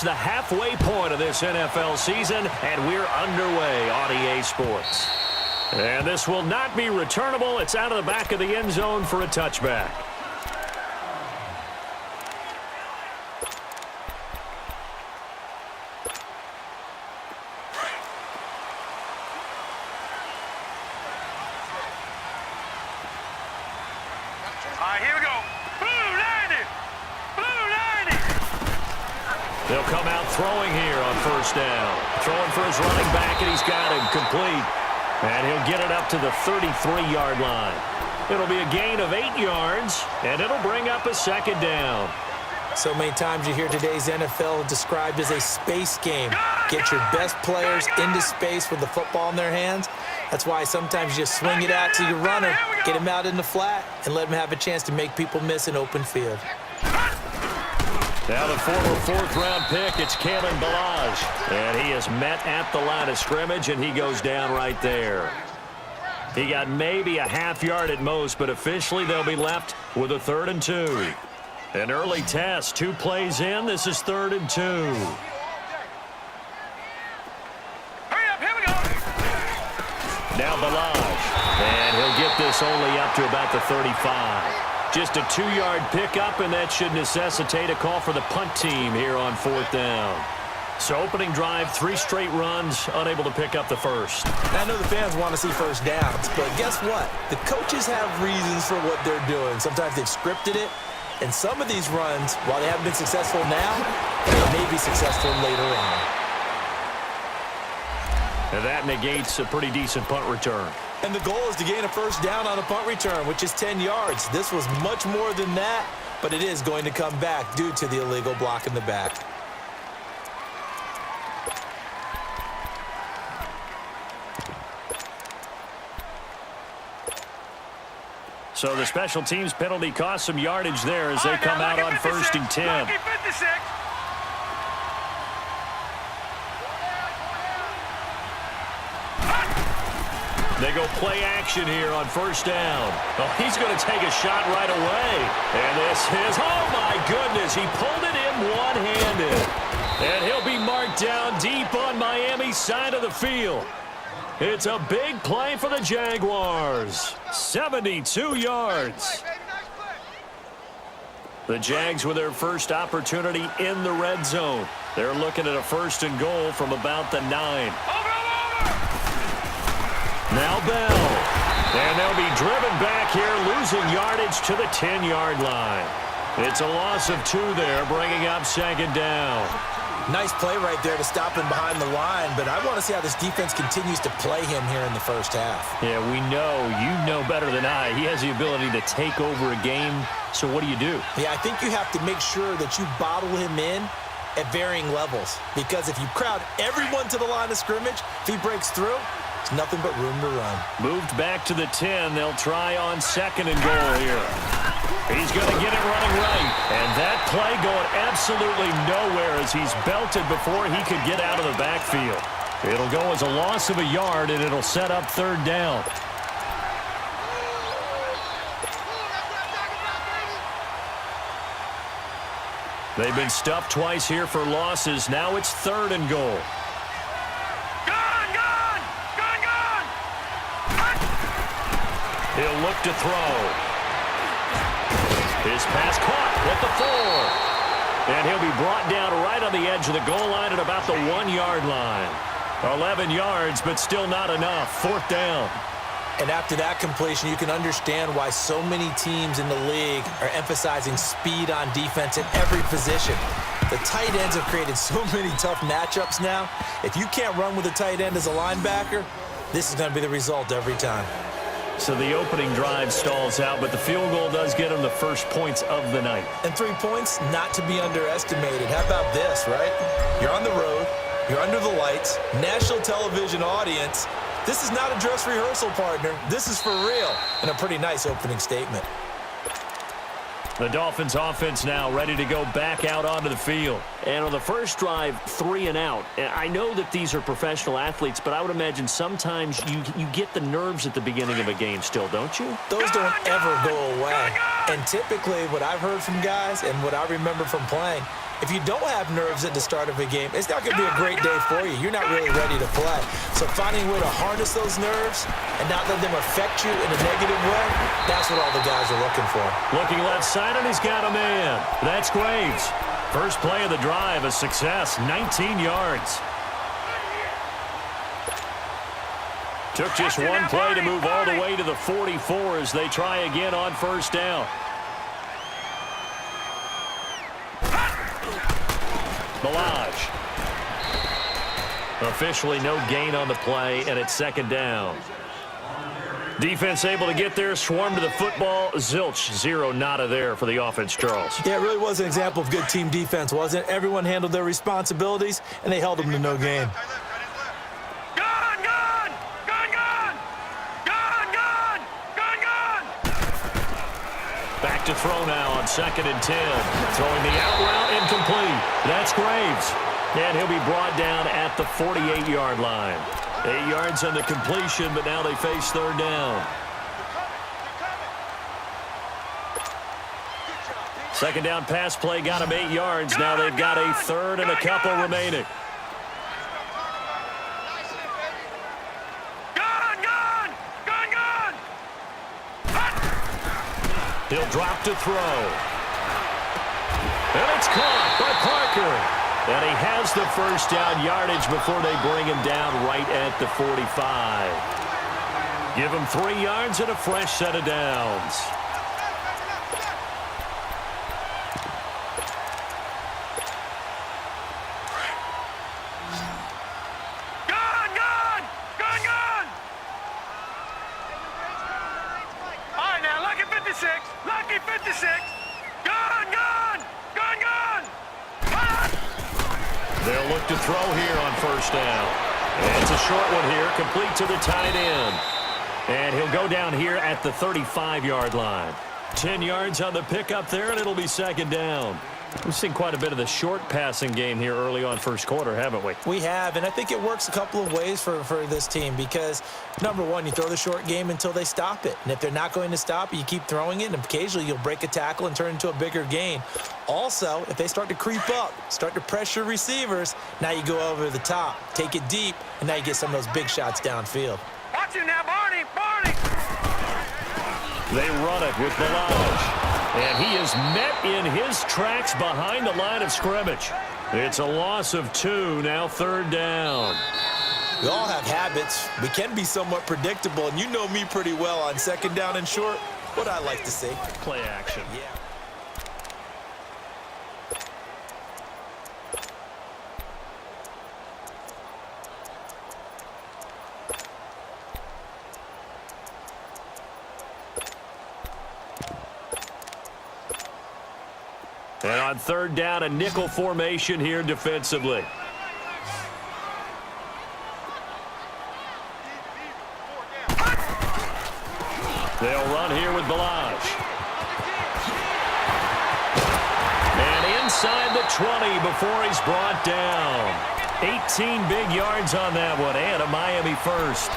It's the halfway point of this NFL season, and we're underway on EA Sports. And this will not be returnable. It's out of the back of the end zone for a touchback. Here we go. Blue 90. Blue 90. They'll come out throwing here on first down. Throwing for his running back, and he's got him complete. And he'll get it up to the 33-yard line. It'll be a gain of 8 yards, and it'll bring up a second down. So many times you hear today's NFL described as a space game. Get your best players into space with the football in their hands. That's why sometimes you just swing it out to your runner, get him out in the flat, and let him have a chance to make people miss an open field. Now the former fourth-round pick, it's Kalen Ballage. And he is met at the line of scrimmage, and he goes down right there. He got maybe a half yard at most, but officially they'll be left with a 3rd and 2. An early test, 2 plays in. This is 3rd and 2. Hurry up, here we go. Now Ballage, and he'll get this only up to about the 35. Just a 2-yard pickup, and that should necessitate a call for the punt team here on 4th down. So opening drive, 3 straight runs, unable to pick up the first. I know the fans want to see first downs, but guess what? The coaches have reasons for what they're doing. Sometimes they've scripted it, and some of these runs, while they haven't been successful now, they may be successful later on. And that negates a pretty decent punt return. And the goal is to gain a first down on a punt return, which is 10 yards. This was much more than that, but it is going to come back due to the illegal block in the back. So the special teams penalty cost some yardage there as they come out on 1st and 10. They go play action here on 1st down. Oh, he's going to take a shot right away. And this is, oh my goodness, he pulled it in one-handed. And he'll be marked down deep on Miami's side of the field. It's a big play for the Jaguars. 72 yards. The Jags with their first opportunity in the red zone. They're looking at a 1st and goal from about the 9. Now Bell. And they'll be driven back here, losing yardage to the 10-yard line. It's a loss of 2 there, bringing up 2nd down. Nice play right there to stop him behind the line, but I want to see how this defense continues to play him here in the first half. Yeah, we know. You know better than I. He has the ability to take over a game, so what do you do? Yeah, I think you have to make sure that you bottle him in at varying levels, because if you crowd everyone to the line of scrimmage, if he breaks through, it's nothing but room to run. Moved back to the 10. They'll try on 2nd and goal here. He's going to get it running right. And that play going absolutely nowhere as he's belted before he could get out of the backfield. It'll go as a loss of a yard, and it'll set up 3rd down. They've been stuffed twice here for losses. Now it's 3rd and goal. He'll look to throw. His pass caught at the 4. And he'll be brought down right on the edge of the goal line at about the 1-yard line. 11 yards, but still not enough. 4th down. And after that completion, you can understand why so many teams in the league are emphasizing speed on defense at every position. The tight ends have created so many tough matchups now. If you can't run with a tight end as a linebacker, this is going to be the result every time. So the opening drive stalls out, but the field goal does get them the first points of the night. And 3 points, not to be underestimated. How about this, right? You're on the road. You're under the lights. National television audience. This is not a dress rehearsal, partner. This is for real. And a pretty nice opening statement. The Dolphins offense now ready to go back out onto the field. And on the first drive, 3 and out. I know that these are professional athletes, but I would imagine sometimes you get the nerves at the beginning of a game still, don't you? Those don't ever go away. And typically what I've heard from guys and what I remember from playing, If you don't have nerves at the start of a game, it's not going to be a great day for you. You're not really ready to play. So finding a way to harness those nerves and not let them affect you in a negative way, that's what all the guys are looking for. Looking left side, and he's got a man. That's Graves. First play of the drive, a success, 19 yards. Took just one play to move all the way to the 44 as they try again on first down. Balaj. Officially no gain on the play, and it's second down. Defense able to get there, swarm to the football. Zilch, zero, nada there for the offense, Charles. Yeah, it really was an example of good team defense, wasn't it? Everyone handled their responsibilities, and they held them to no gain. Back to throw now on 2nd and 10. Throwing the out route, incomplete. That's Graves. And he'll be brought down at the 48-yard line. 8 yards on the completion, but now they face third down. Second down pass play got him 8 yards. Now they've got a third and a couple remaining. He'll drop to throw. And it's caught by Parker. And he has the first down yardage before they bring him down right at the 45. Give him 3 yards and a fresh set of downs. Lucky 56. Gone. They'll look to throw here on first down. And it's a short one here, complete to the tight end. And he'll go down here at the 35-yard line. 10 yards on the pickup there, and it'll be second down. We've seen quite a bit of the short passing game here early on first quarter, haven't we? We have, and I think it works a couple of ways for this team because, number one, you throw the short game until they stop it. And if they're not going to stop it, you keep throwing it, and occasionally you'll break a tackle and turn it into a bigger gain. Also, if they start to creep up, start to pressure receivers, now you go over the top, take it deep, and now you get some of those big shots downfield. Watch him now, Barney. They run it with Balaj. And he is met in his tracks behind the line of scrimmage. It's a loss of 2, now third down. We all have habits. We can be somewhat predictable, and you know me pretty well on second down and short. What I like to see. Play action. Yeah. And on third down, a nickel formation here defensively. They'll run here with Balaj. And inside the 20 before he's brought down. 18 big yards on that one, and a Miami first.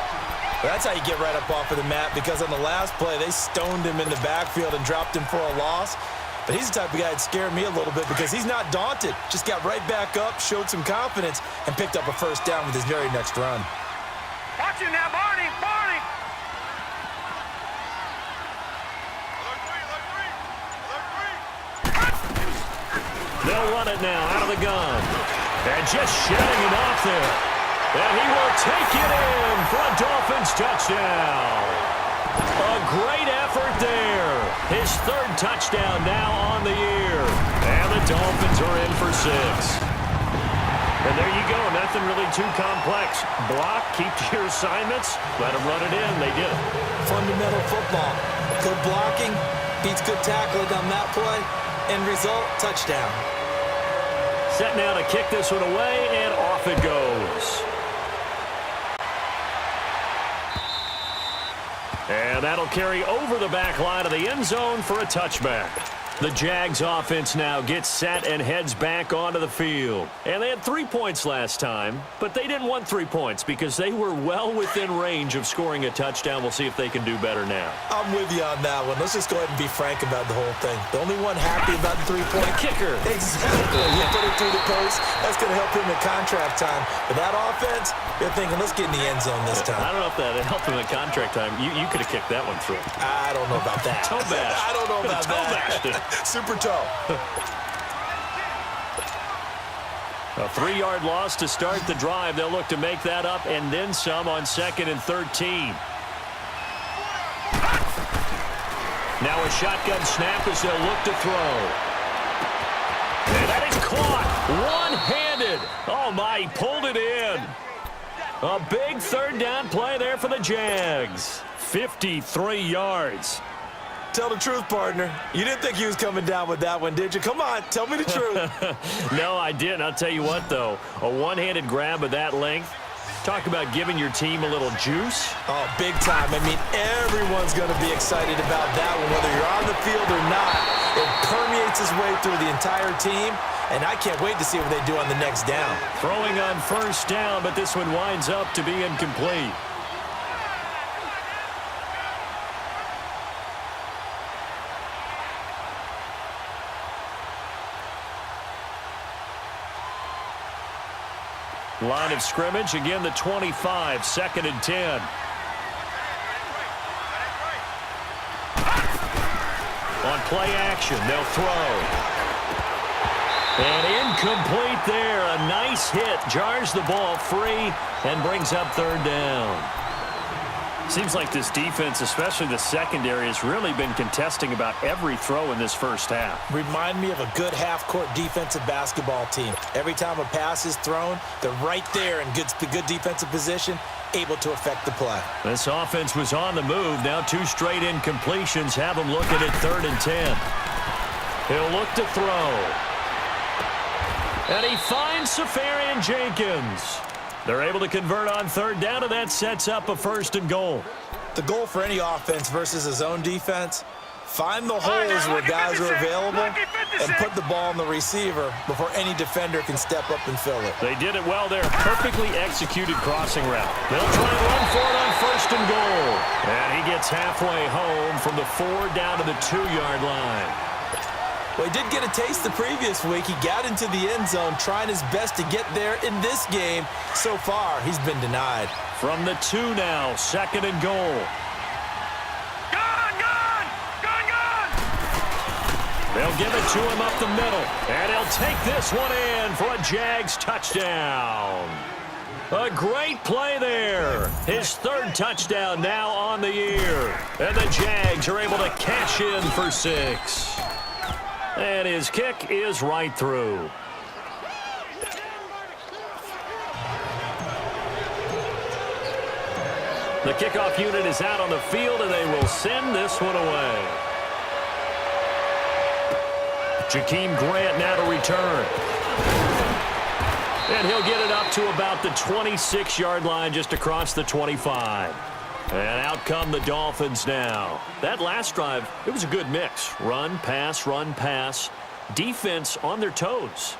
Well, that's how you get right up off of the mat, because on the last play, they stoned him in the backfield and dropped him for a loss. But he's the type of guy that scared me a little bit because he's not daunted. Just got right back up, showed some confidence, and picked up a first down with his very next run. Watch him now, Barney. They'll run it now out of the gun. And just shedding him off there. And he will take it in for a Dolphins touchdown. A great effort there. His third touchdown now on the year. And the Dolphins are in for 6. And there you go. Nothing really too complex. Block, keep to your assignments, let them run it in. They did it. Fundamental football. Good blocking beats good tackling on that play. End result, touchdown. Set now to kick this one away, and off it goes. And that'll carry over the back line of the end zone for a touchback. The Jags offense now gets set and heads back onto the field. And they had 3 points last time, but they didn't want 3 points because they were well within range of scoring a touchdown. We'll see if they can do better now. I'm with you on that one. Let's just go ahead and be frank about the whole thing. The only one happy about the three-point kicker. Exactly. He put it through the post. That's going to help him at contract time. But that offense, they're thinking, let's get in the end zone this time. I don't know if that helped him at contract time. You could have kicked that one through. I don't know about that. Toe bash. I don't know about toe that. bashed it. Super toe. A 3-yard loss to start the drive. They'll look to make that up and then some on 2nd and 13. Now a shotgun snap as they'll look to throw. And that is caught. One-handed. Oh, my, he pulled it in. A big 3rd down play there for the Jags. 53 yards. Tell the truth, partner. You didn't think he was coming down with that one, did you? Come on, tell me the truth. No, I didn't. I'll tell you what, though. A one-handed grab of that length. Talk about giving your team a little juice. Oh, big time. I mean, everyone's going to be excited about that one, whether you're on the field or not. It permeates its way through the entire team, and I can't wait to see what they do on the next down. Throwing on 1st down, but this one winds up to be incomplete. Line of scrimmage, again the 25, 2nd and 10. On play action, they'll throw. And incomplete there. A nice hit. Jars the ball free and brings up 3rd down. Seems like this defense, especially the secondary, has really been contesting about every throw in this first half. Remind me of a good half-court defensive basketball team. Every time a pass is thrown, they're right there in good defensive position, able to affect the play. This offense was on the move. Now 2 straight incompletions have them looking at 3rd and 10. He'll look to throw. And he finds Safarian Jenkins. They're able to convert on 3rd down, and that sets up a 1st and goal. The goal for any offense versus a zone defense, find the holes where guys are available and put the ball on the receiver before any defender can step up and fill it. They did it well there. Perfectly executed crossing route. They'll try and run for it on 1st and goal. And he gets halfway home from the 4 down to the 2-yard line. Well, he did get a taste the previous week. He got into the end zone trying his best to get there in this game. So far, he's been denied. From the 2 now, 2nd and goal. Gone! They'll give it to him up the middle. And he'll take this one in for a Jags touchdown. A great play there. His 3rd touchdown now on the year. And the Jags are able to cash in for 6. And his kick is right through. The kickoff unit is out on the field, and they will send this one away. Jakeem Grant now to return. And he'll get it up to about the 26-yard line, just across the 25. And out come the Dolphins now. That last drive, it was a good mix. Run, pass, defense on their toes.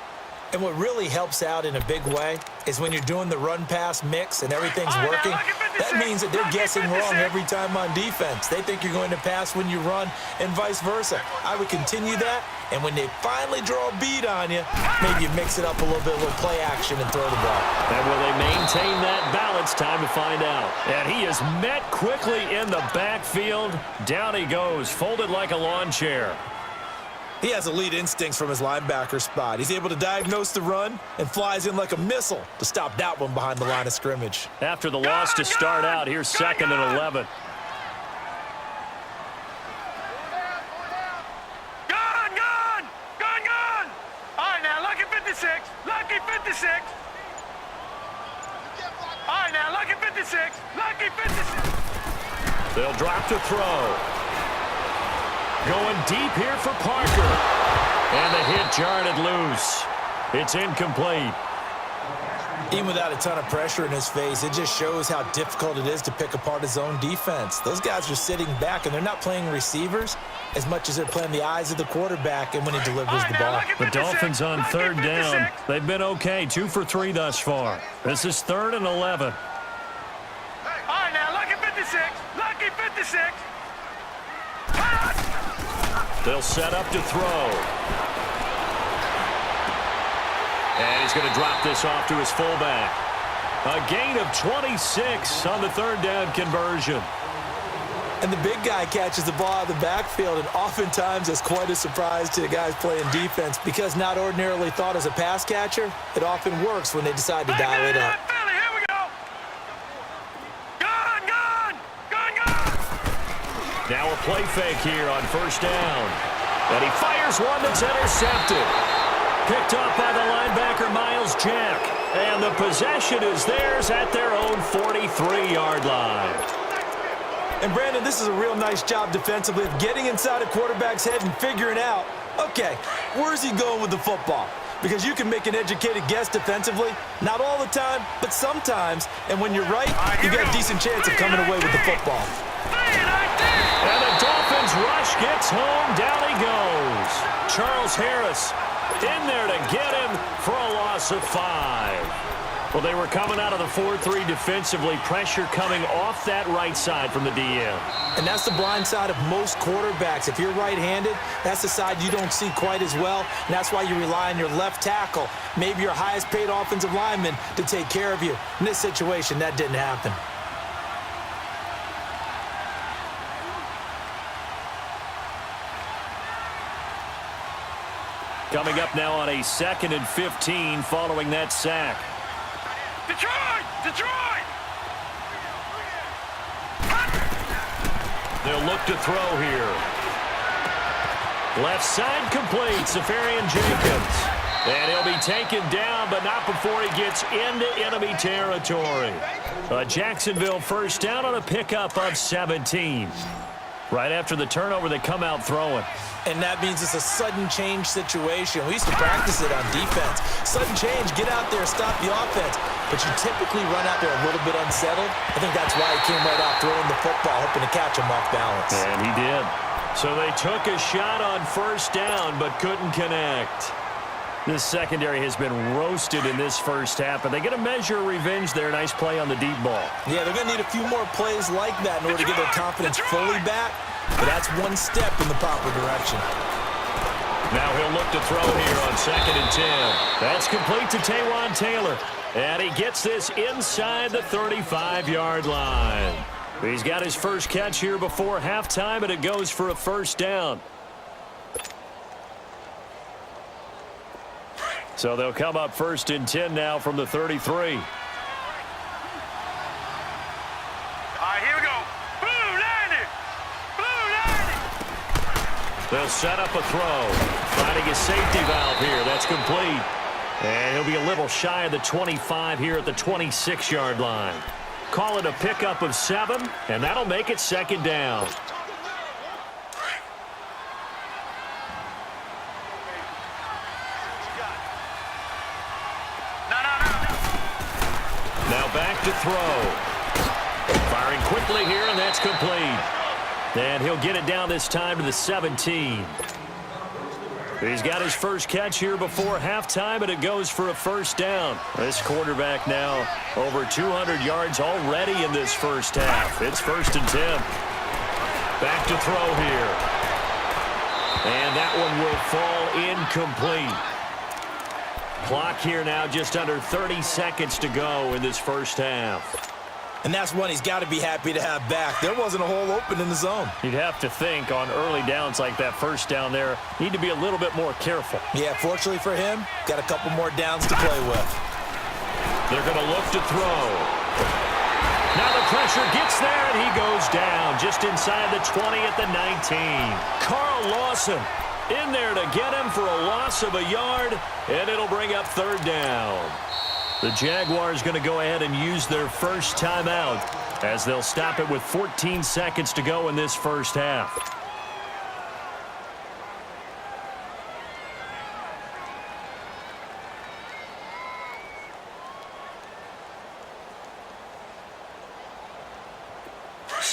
And what really helps out in a big way is when you're doing the run-pass mix and everything's working, that means that they're guessing wrong every time on defense. They think you're going to pass when you run and vice versa. I would continue that, and when they finally draw a bead on you, maybe you mix it up a little bit, a little play action, and throw the ball. And will they maintain that balance? Time to find out. And he is met quickly in the backfield. Down he goes, folded like a lawn chair. He has elite instincts from his linebacker spot. He's able to diagnose the run and flies in like a missile to stop that one behind the line of scrimmage. After the loss to start out, here's 2nd and 11. Gone! All right, now, lucky 56. All right, now, lucky 56. They'll drop to throw. Going deep here for Parker. And the hit jarred it loose. It's incomplete. Even without a ton of pressure in his face, it just shows how difficult it is to pick apart his own defense. Those guys are sitting back, and they're not playing receivers as much as they're playing the eyes of the quarterback and when he delivers the ball. The Dolphins on third down. They've been okay, 2 for 3 thus far. This is 3rd and 11. All right, now, lucky 56. Lucky 56. They'll set up to throw. And he's going to drop this off to his fullback. A gain of 26 on the 3rd down conversion. And the big guy catches the ball out of the backfield, and oftentimes it's quite a surprise to the guys playing defense because not ordinarily thought as a pass catcher, it often works when they decide to dial it up. Here we go. Gun. Now a play fake here on 1st down. And he fires one that's intercepted. Picked up by the linebacker, Miles Jack. And the possession is theirs at their own 43-yard line. And, Brandon, this is a real nice job defensively of getting inside a quarterback's head and figuring out, okay, where's he going with the football? Because you can make an educated guess defensively, not all the time, but sometimes. And when you're right, you got a decent chance of coming away with the football. And the Dolphins rush gets home. Down he goes. Charles Harris in there to get him for a loss of 5. Well, they were coming out of the 4-3 defensively. Pressure coming off that right side from the DM. And that's the blind side of most quarterbacks. If you're right-handed, that's the side you don't see quite as well. And that's why you rely on your left tackle, maybe your highest-paid offensive lineman, to take care of you. In this situation, that didn't happen. Coming up now on a 2nd and 15 following that sack. Detroit! They'll look to throw here. Left side complete, Safarian Jenkins. And he'll be taken down, but not before he gets into enemy territory. A Jacksonville 1st down on a pickup of 17. Right after the turnover, they come out throwing. And that means it's a sudden change situation. We used to practice it on defense. Sudden change, get out there, stop the offense. But you typically run out there a little bit unsettled. I think that's why he came right out throwing the football, hoping to catch him off balance. And he did. So they took a shot on 1st down, but couldn't connect. This secondary has been roasted in this 1st half, but they get a measure of revenge there. Nice play on the deep ball. Yeah, they're going to need a few more plays like that in order to get their confidence fully back. But that's one step in the proper direction. Now he'll look to throw here on 2nd and 10. That's complete to Taywan Taylor. And he gets this inside the 35-yard line. He's got his first catch here before halftime, and it goes for a 1st down. So they'll come up 1st and 10 now from the 33. They'll set up a throw. Finding a safety valve here. That's complete. And he'll be a little shy of the 25 here at the 26-yard line. Call it a pickup of 7, and that'll make it 2nd down. Now back to throw. Firing quickly here, and that's complete. And he'll get it down this time to the 17. He's got his first catch here before halftime, and it goes for a 1st down. This quarterback now over 200 yards already in this 1st half. It's 1st and 10. Back to throw here. And that one will fall incomplete. Clock here now just under 30 seconds to go in this 1st half. And that's one he's got to be happy to have back. There wasn't a hole open in the zone. You'd have to think on early downs like that 1st down there, need to be a little bit more careful. Yeah, fortunately for him, got a couple more downs to play with. They're going to look to throw. Now the pressure gets there, and he goes down just inside the 20 at the 19. Carl Lawson in there to get him for a loss of a yard, and it'll bring up 3rd down. The Jaguars going to go ahead and use their first timeout as they'll stop it with 14 seconds to go in this 1st half.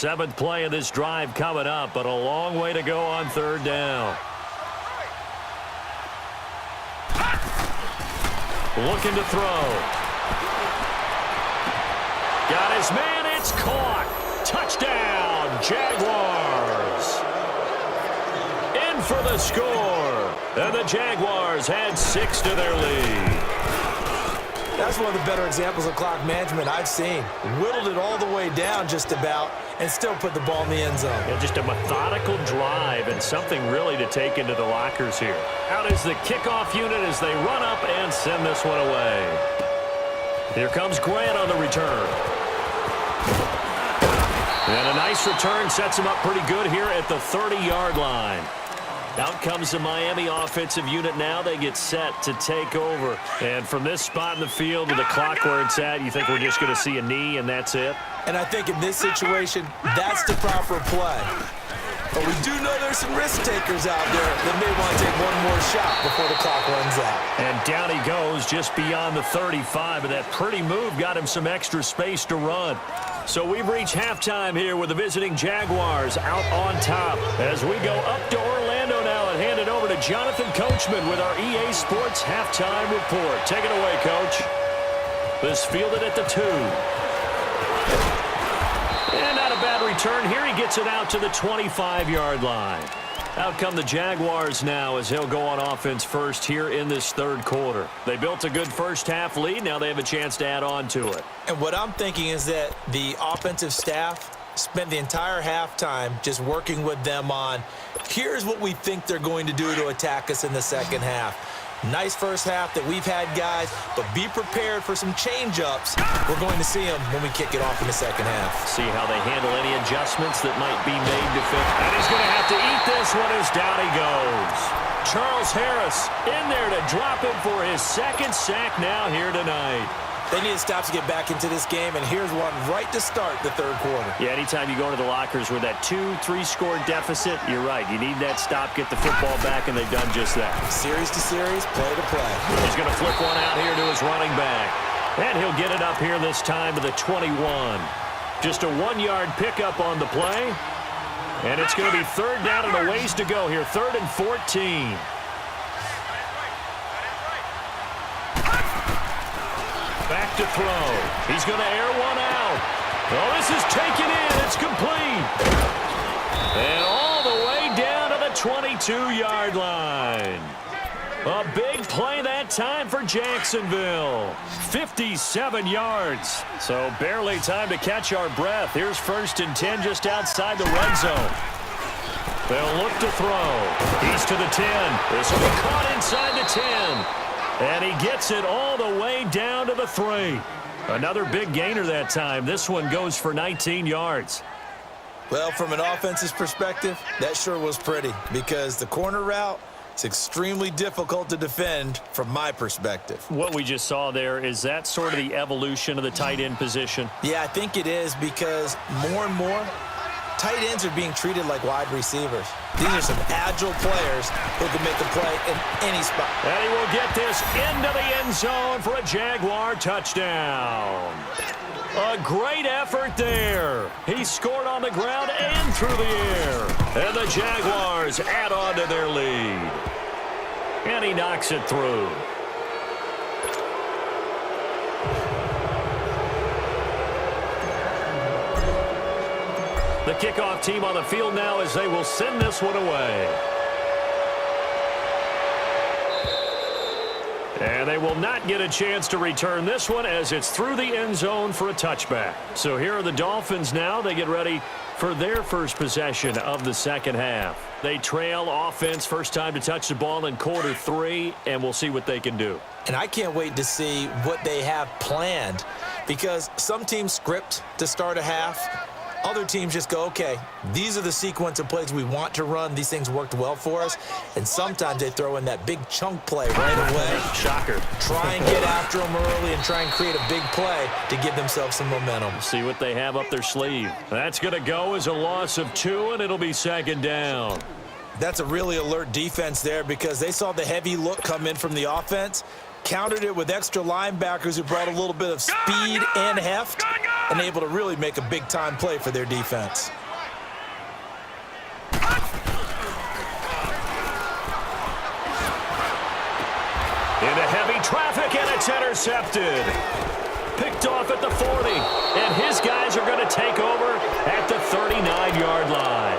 7th play of this drive coming up, but a long way to go on 3rd down. Looking to throw. Got his man. It's caught. Touchdown, Jaguars. In for the score. And the Jaguars had 6 to their lead. That's one of the better examples of clock management I've seen. Whittled it all the way down just about and still put the ball in the end zone. Yeah, just a methodical drive and something really to take into the lockers here. Out is the kickoff unit as they run up and send this one away. Here comes Grant on the return. And a nice return sets him up pretty good here at the 30-yard line. Out comes the Miami offensive unit now. They get set to take over. And from this spot in the field with the clock where it's at, you think we're just going to see a knee and that's it? And I think in this situation, that's the proper play. But we do know there's some risk takers out there that may want to take one more shot before the clock runs out. And down he goes just beyond the 35. And that pretty move got him some extra space to run. So we've reached halftime here with the visiting Jaguars out on top. As we go up to Orlando now and hand it over to Jonathan Coachman with our EA Sports halftime report. Take it away, Coach. This fielded at the 2. And not a bad return here. He gets it out to the 25-yard line. Out come the Jaguars now as he'll go on offense first here in this 3rd quarter. They built a good first-half lead. Now they have a chance to add on to it. And what I'm thinking is that the offensive staff spent the entire halftime just working with them on, here's what we think they're going to do to attack us in the second half. Nice first half that we've had, guys, but be prepared for some change-ups. We're going to see them when we kick it off in the second half. See how they handle any adjustments that might be made to fit. And he's going to have to eat this one as down he goes. Charles Harris in there to drop him for his 2nd sack now here tonight. They need to stop to get back into this game, and here's one right to start the 3rd quarter. Yeah, anytime you go into the lockers with that 2-3 score deficit, you're right. You need that stop, get the football back, and they've done just that. Series to series, play to play. He's going to flip one out here to his running back. And he'll get it up here this time to the 21. Just a 1-yard pickup on the play. And it's going to be 3rd down and a ways to go here, 3rd and 14. Back to throw. He's going to air one out. Oh, this is taken in. It's complete. And all the way down to the 22-yard line. A big play that time for Jacksonville. 57 yards. So barely time to catch our breath. Here's 1st and 10 just outside the red zone. They'll look to throw. He's to the 10. This will be caught inside the 10. And he gets it all the way down to the 3. Another big gainer that time. This one goes for 19 yards. Well, from an offensive perspective, that sure was pretty because the corner route, it's extremely difficult to defend from my perspective. What we just saw there, is that sort of the evolution of the tight end position? Yeah, I think it is because more and more, tight ends are being treated like wide receivers. These are some agile players who can make a play in any spot. And he will get this into the end zone for a Jaguar touchdown. A great effort there. He scored on the ground and through the air. And the Jaguars add on to their lead. And he knocks it through. The kickoff team on the field now as they will send this one away. And they will not get a chance to return this one as it's through the end zone for a touchback. So here are the Dolphins now. They get ready for their first possession of the second half. They trail offense, first time to touch the ball in quarter 3, and we'll see what they can do. And I can't wait to see what they have planned because some teams script to start a half. Other teams just go, okay, these are the sequence of plays we want to run. These things worked well for us. And sometimes they throw in that big chunk play right away. Shocker. Try and get after them early and try and create a big play to give themselves some momentum. See what they have up their sleeve. That's going to go as a loss of 2, and it'll be 2nd down. That's a really alert defense there because they saw the heavy look come in from the offense, countered it with extra linebackers who brought a little bit of speed and heft, and able to really make a big-time play for their defense. Into heavy traffic, and it's intercepted. Picked off at the 40, and his guys are going to take over at the 39-yard line.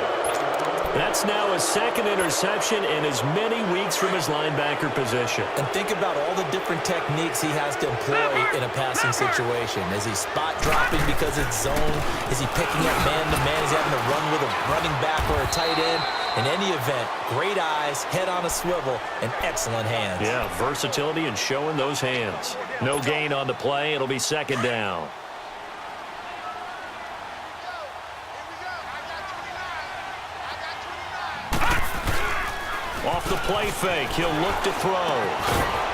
That's now his second interception in as many weeks from his linebacker position. And think about all the different techniques he has to employ in a passing situation. Is he spot dropping because it's zone? Is he picking up man-to-man? Is he having to run with a running back or a tight end? In any event, great eyes, head on a swivel, and excellent hands. Yeah, versatility and showing those hands. No gain on the play. It'll be second down. Off the play fake, he'll look to throw.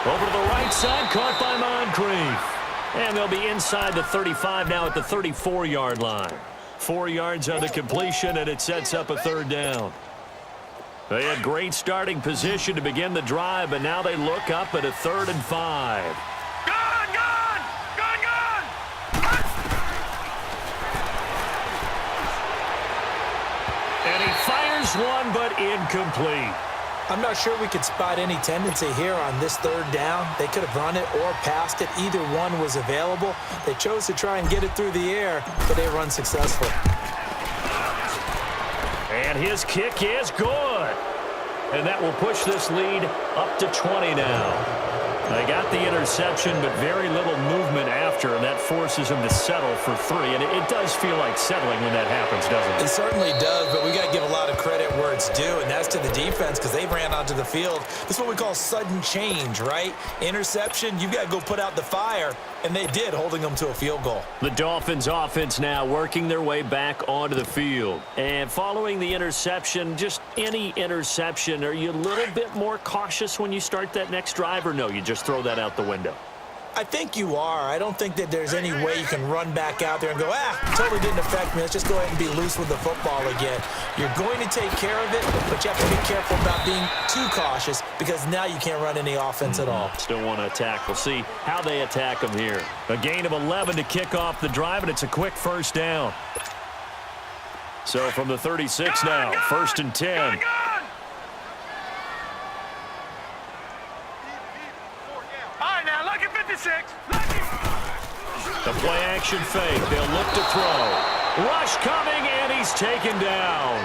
Over to the right side, caught by Moncrief. And they'll be inside the 35 now at the 34-yard line. 4 yards on the completion, and it sets up a third down. They had great starting position to begin the drive, but now they look up at a 3rd and 5. Gone, gone! Gone, gone! And he fires one, but incomplete. I'm not sure we could spot any tendency here on this 3rd down. They could have run it or passed it. Either one was available. They chose to try and get it through the air, but they run successful. And his kick is good. And that will push this lead up to 20 now. They got the interception, but very little movement after, and that forces him to settle for 3. And it does feel like settling when that happens, doesn't it? It certainly does, but we got to give a lot of credit where it's due, and that's to the defense because they ran onto the field. This is what we call sudden change, right? Interception, you got to go put out the fire, and they did, holding them to a field goal. The Dolphins offense now working their way back onto the field. And following the interception, just any interception, are you a little bit more cautious when you start that next drive, or no, you just throw that out the window? I think you are. I don't think that there's any way you can run back out there and go, totally didn't affect me. Let's just go ahead and be loose with the football again. You're going to take care of it, but you have to be careful about being too cautious because now you can't run any offense at all. Still want to attack. We'll see how they attack them here. A gain of 11 to kick off the drive, and it's a quick first down. So from the 36 now, 1st and 10. The play action fake. They'll look to throw. Rush coming, and he's taken down.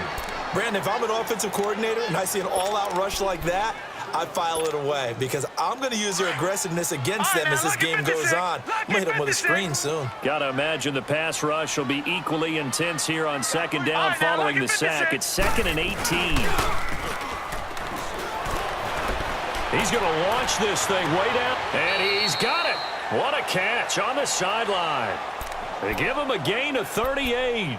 Brandon, if I'm an offensive coordinator and I see an all-out rush like that, I file it away because I'm going to use their aggressiveness against them as this game goes on. I'm going to hit them with a screen soon. Got to imagine the pass rush will be equally intense here on 2nd down following the sack. It's 2nd and 18. He's going to launch this thing way down, and he's got it. What a catch on the sideline. They give him a gain of 38.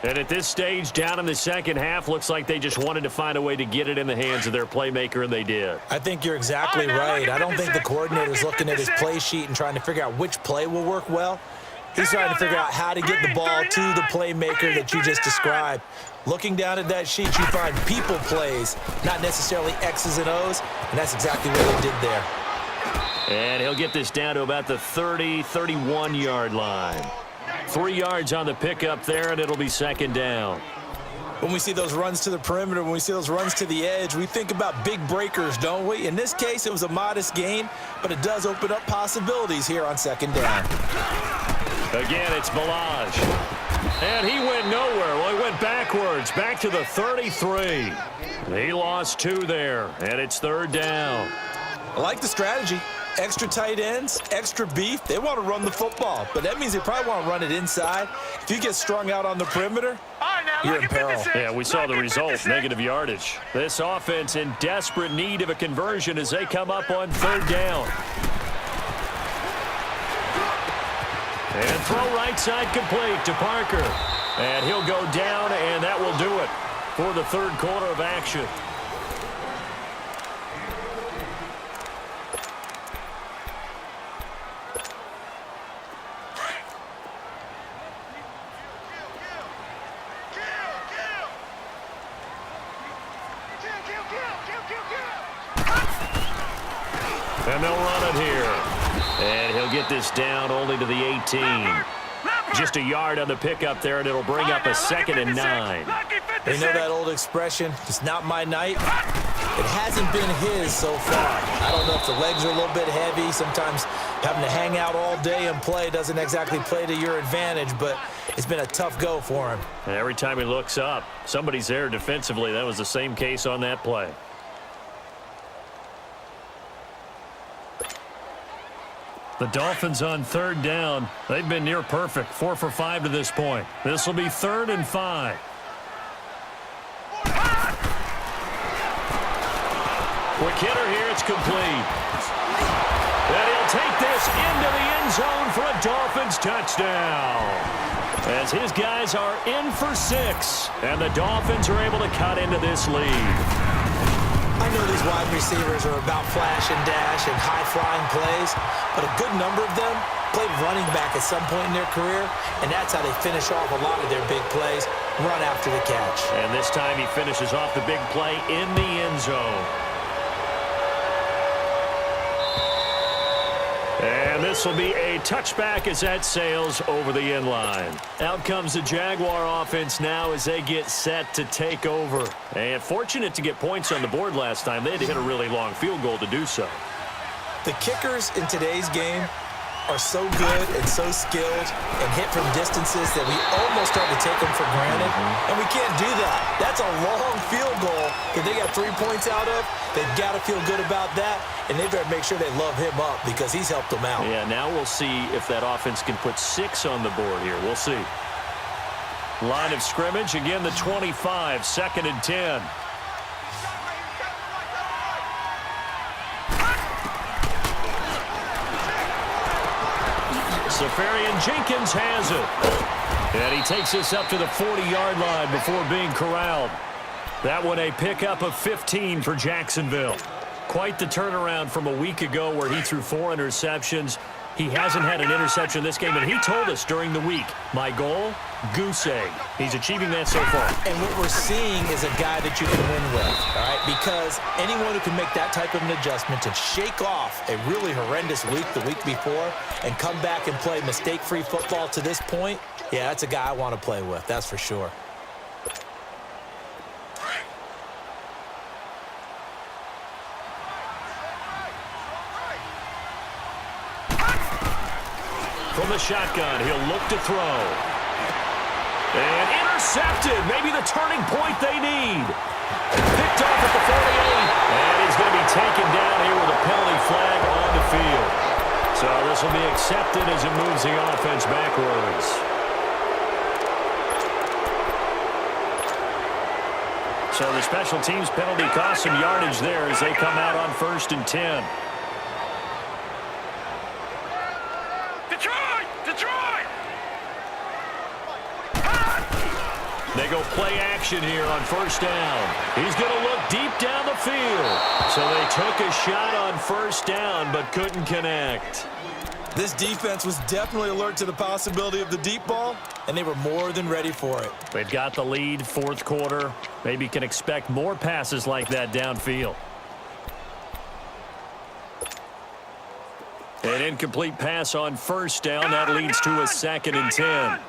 And at this stage, down in the second half, looks like they just wanted to find a way to get it in the hands of their playmaker, and they did. I think you're exactly right. I don't think the coordinator's looking at his play sheet and trying to figure out which play will work well. He's trying to figure out how to get the ball to the playmaker that you just described. Looking down at that sheet, you find people plays, not necessarily X's and O's, and that's exactly what they did there. And he'll get this down to about the 30, 31-yard line. 3 yards on the pickup there, and it'll be 2nd down. When we see those runs to the perimeter, when we see those runs to the edge, we think about big breakers, don't we? In this case, it was a modest gain, but it does open up possibilities here on 2nd down. Again, it's Balaj. And he went nowhere. Well, he went backwards, back to the 33. He lost 2 there, and it's 3rd down. I like the strategy. Extra tight ends, extra beef. They want to run the football, but that means they probably want to run it inside. If you get strung out on the perimeter, you're in peril. Yeah, we saw the result, negative yardage. This offense in desperate need of a conversion as they come up on 3rd down. And throw right side complete to Parker. And he'll go down, and that will do it for the 3rd quarter of action. And they'll run it here. And he'll get this down only to the 18. Just a yard on the pickup there, and it'll bring up a 2nd and 9. You know that old expression, it's not my night? It hasn't been his so far. I don't know if the legs are a little bit heavy. Sometimes having to hang out all day and play doesn't exactly play to your advantage, but it's been a tough go for him. And every time he looks up, somebody's there defensively. That was the same case on that play. The Dolphins on 3rd down. They've been near perfect, 4 for 5 to this point. This will be 3rd and 5. Quick hitter here, it's complete. And he'll take this into the end zone for a Dolphins touchdown. As his guys are in for 6, and the Dolphins are able to cut into this lead. I know these wide receivers are about flash and dash and high-flying plays, but a good number of them played running back at some point in their career, and that's how they finish off a lot of their big plays, run after the catch. And this time he finishes off the big play in the end zone. And this will be a touchback as that sails over the end line. Out comes the Jaguar offense now as they get set to take over. And fortunate to get points on the board last time. They had to hit a really long field goal to do so. The kickers in today's game are so good and so skilled and hit from distances that we almost start to take them for granted. And we can't do that. That's a long field goal that they got 3 points out of. They've got to feel good about that, and they've got to make sure they love him up because he's helped them out. Yeah, now we'll see if that offense can put 6 on the board here. We'll see. Line of scrimmage, again the 25, 2nd and 10. Safarian Jenkins has it. And he takes this up to the 40-yard line before being corralled. That one a pickup of 15 for Jacksonville. Quite the turnaround from a week ago where he threw 4 interceptions. He hasn't had an interception this game, and he told us during the week, my goal, goose egg. He's achieving that so far. And what we're seeing is a guy that you can win with, all right? Because anyone who can make that type of an adjustment to shake off a really horrendous week the week before and come back and play mistake-free football to this point, yeah, that's a guy I want to play with, that's for sure. From the shotgun, he'll look to throw. And intercepted. Maybe the turning point they need. Picked off at the 48. And he's going to be taken down here with a penalty flag on the field. So this will be accepted as it moves the offense backwards. So the special teams penalty cost some yardage there as they come out on 1st and 10. They go play action here on 1st down. He's going to look deep down the field. So they took a shot on 1st down but couldn't connect. This defense was definitely alert to the possibility of the deep ball, and they were more than ready for it. They've got the lead, 4th quarter. Maybe can expect more passes like that downfield. An incomplete pass on 1st down. That leads to a 2nd and 10.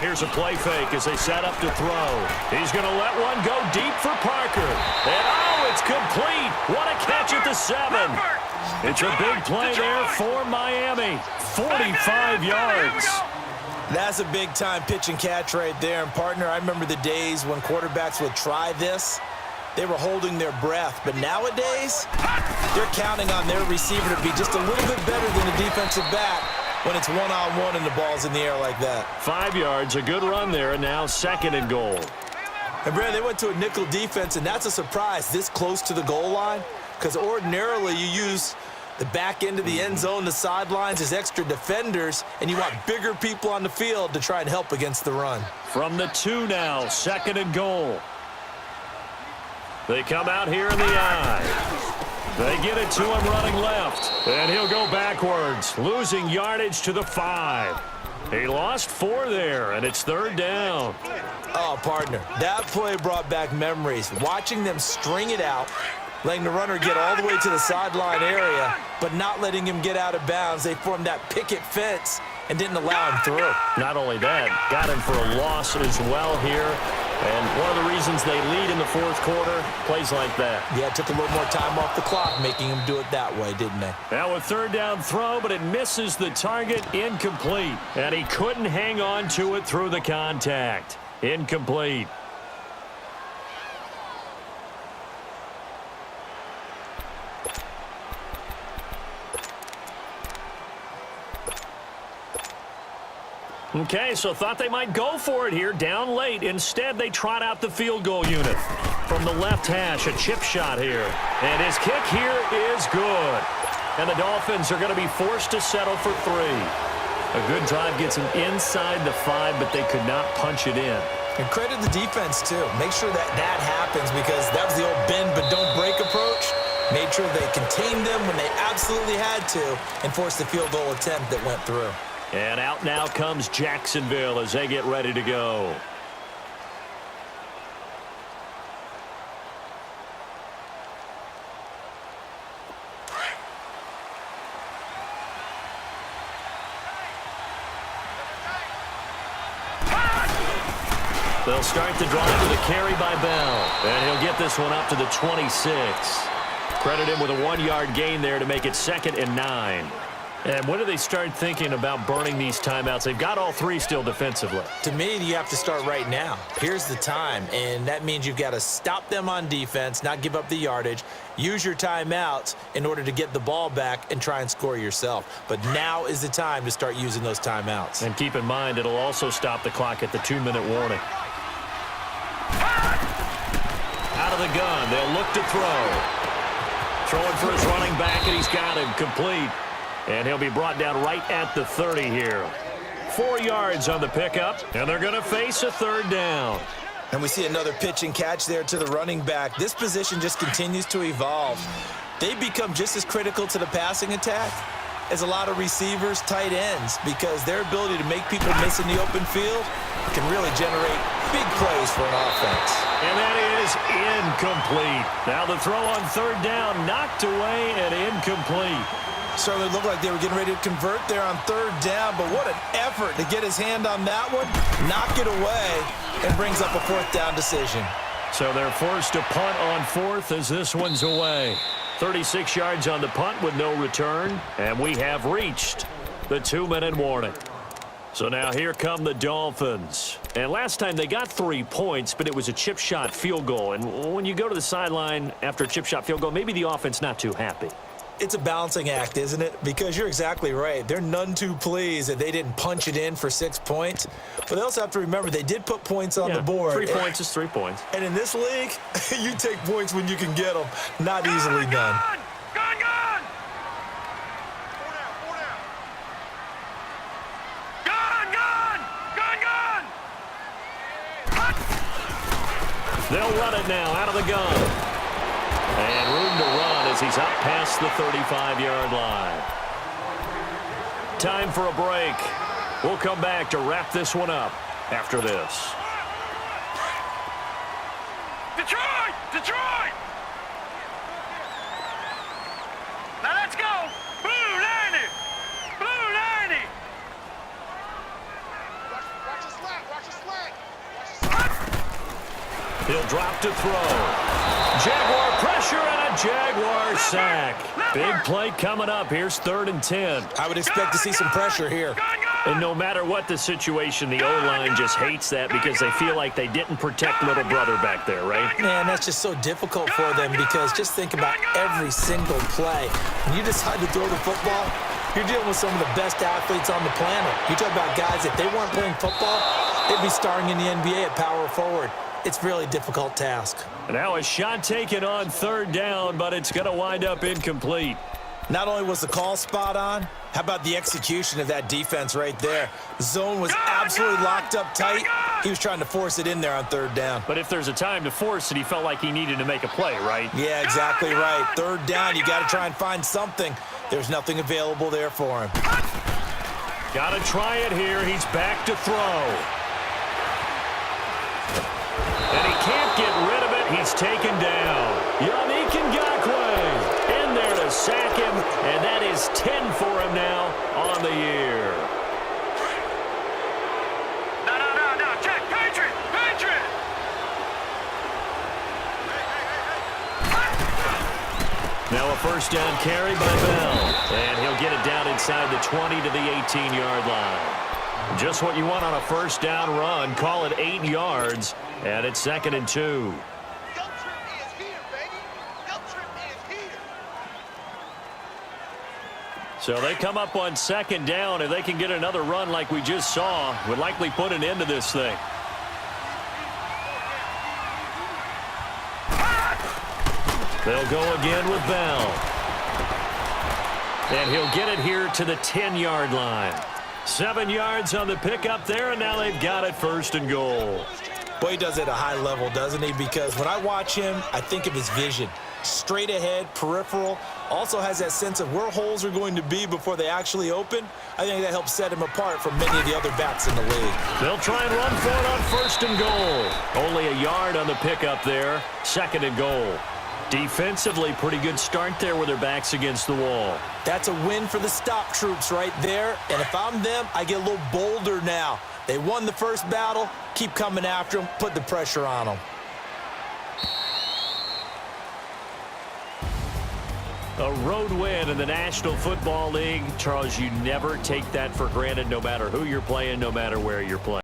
Here's a play fake as they set up to throw. He's going to let one go deep for Parker. And oh, it's complete. What a catch at the 7. It's a big play there for Miami. 45 yards. That's a big-time pitch and catch right there. And, partner, I remember the days when quarterbacks would try this. They were holding their breath. But nowadays, they're counting on their receiver to be just a little bit better than the defensive back when it's one-on-one and the ball's in the air like that. 5 yards, a good run there, and now 2nd and goal. And, Brad, they went to a nickel defense, and that's a surprise this close to the goal line because ordinarily you use the back end of the end zone, the sidelines as extra defenders, and you want bigger people on the field to try and help against the run. From the 2 now, 2nd and goal. They come out here in the eye. They get it to him running left, and he'll go backwards, losing yardage to the 5. He lost 4 there, and it's 3rd down. Oh, partner, that play brought back memories. Watching them string it out, letting the runner get all the way to the sideline area, but not letting him get out of bounds. They formed that picket fence and didn't allow him through. Not only that, got him for a loss as well here. And one of the reasons they lead in the 4th quarter, plays like that. Yeah, it took a little more time off the clock, making him do it that way, didn't they? Now a 3rd down throw, but it misses the target, incomplete. And he couldn't hang on to it through the contact. Incomplete. Okay, so thought they might go for it here, down late. Instead, they trot out the field goal unit. From the left hash, a chip shot here. And his kick here is good. And the Dolphins are going to be forced to settle for 3. A good drive gets them inside the 5, but they could not punch it in. And credit the defense, too. Make sure that happens, because that was the old bend but don't break approach. Made sure they contained them when they absolutely had to and forced the field goal attempt that went through. And out now comes Jacksonville as they get ready to go. They'll start the drive with a carry by Bell. And he'll get this one up to the 26. Credit him with a 1-yard gain there to make it 2nd and 9. And when do they start thinking about burning these timeouts? They've got all 3 still defensively. To me, you have to start right now. Here's the time, and that means you've got to stop them on defense, not give up the yardage, use your timeouts in order to get the ball back and try and score yourself. But now is the time to start using those timeouts. And keep in mind, it'll also stop the clock at the 2-minute warning. Out of the gun, they'll look to throw. Throwing for his running back, and he's got him complete. And he'll be brought down right at the 30 here. 4 yards on the pickup, and they're going to face a 3rd down. And we see another pitch and catch there to the running back. This position just continues to evolve. They become just as critical to the passing attack as a lot of receivers, tight ends, because their ability to make people miss in the open field can really generate big plays for an offense. And that is incomplete. Now the throw on 3rd down, knocked away and incomplete. Certainly looked like they were getting ready to convert there on 3rd down, but what an effort to get his hand on that one, knock it away, and brings up a 4th down decision. So they're forced to punt on 4th as this one's away. 36 yards on the punt with no return, and we have reached the 2-minute warning. So now here come the Dolphins. And last time they got 3 points, but it was a chip shot field goal. And when you go to the sideline after a chip shot field goal, maybe the offense not too happy. It's a balancing act, isn't it? Because you're exactly right. They're none too pleased that they didn't punch it in for 6 points. But they also have to remember they did put points on the board. 3 points is 3 points. And in this league, you take points when you can get them. Not easily done. Gun! They'll run it now out of the gun. And room to run as he's up past the 35-yard line. Time for a break. We'll come back to wrap this one up after this. Detroit! Now let's go! Blue 90! Blue 90! Watch his slant! He'll drop to throw. Jaguar pressure and a Jaguar sack. Big play coming up. Here's 3rd and 10. I would expect to see some pressure here. And no matter what the situation, the O-line just hates that because they feel like they didn't protect little brother back there, right? Man, that's just so difficult for them because just think about every single play. When you decide to throw the football, you're dealing with some of the best athletes on the planet. You talk about guys, if they weren't playing football, they'd be starring in the NBA at power forward. It's a really difficult task. Now a shot taken on 3rd down, but it's going to wind up incomplete. Not only was the call spot on, how about the execution of that defense right there? The zone was absolutely locked up tight. He was trying to force it in there on 3rd down. But if there's a time to force it, he felt like he needed to make a play, right? Yeah, exactly right. 3rd down, you got to try and find something. There's nothing available there for him. Got to try it here. He's back to throw. And he can't get rid of it. He's taken down. Yannick Ngakoue in there to sack him, and that is 10 for him now on the year. No, check, Patriot. Now a first down carry by Bell, and he'll get it down inside the 20 to the 18-yard line. Just what you want on a first down run. Call it 8 yards, and it's 2nd and 2. So they come up on 2nd down. If they can get another run like we just saw, would likely put an end to this thing. They'll go again with Bell. And he'll get it here to the 10-yard line. 7 yards on the pickup there, and now they've got it 1st and goal. Boy, he does it at a high level, doesn't he? Because when I watch him, I think of his vision. Straight ahead, peripheral. Also has that sense of where holes are going to be before they actually open. I think that helps set him apart from many of the other backs in the league. They'll try and run for it on 1st and goal. Only a yard on the pickup there. 2nd and goal. Defensively, pretty good start there with their backs against the wall. That's a win for the stop troops right there. And if I'm them, I get a little bolder now. They won the first battle. Keep coming after them. Put the pressure on them. A road win in the National Football League. Charles, you never take that for granted no matter who you're playing, no matter where you're playing.